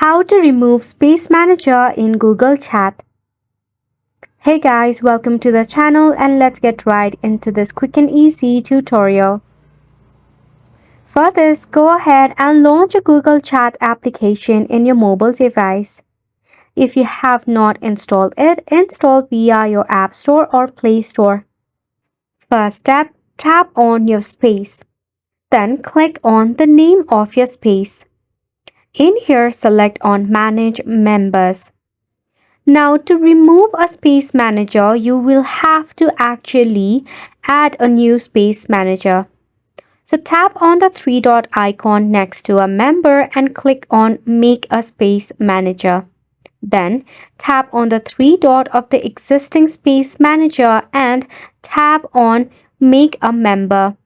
How to remove Space Manager in Google Chat. Hey guys, welcome to the channel and let's get right into this quick and easy tutorial. For this, go ahead and launch a Google Chat application in your mobile device. If you have not installed it, install via your App Store or Play Store. First step, tap on your space. Then click on the name of your space. In here, select on Manage Members. Now, to remove a space manager, you will have to actually add a new space manager. So tap on the three dot icon next to a member and click on Make a Space Manager. Then tap on the three dot of the existing space manager and tap on Make a Member.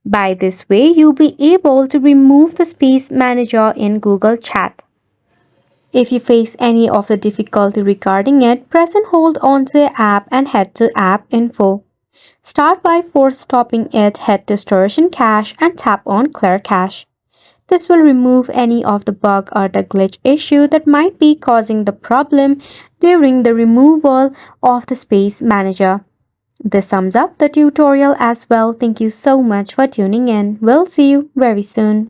By this way, you'll be able to remove the space manager in Google Chat. If you face any of the difficulty regarding it, press and hold onto the app and head to App Info. Start by force stopping it, head to Storage and Cache and tap on Clear Cache. This will remove any of the bug or the glitch issue that might be causing the problem during the removal of the Space Manager. This sums up the tutorial as well. Thank you so much for tuning in. We'll see you very soon.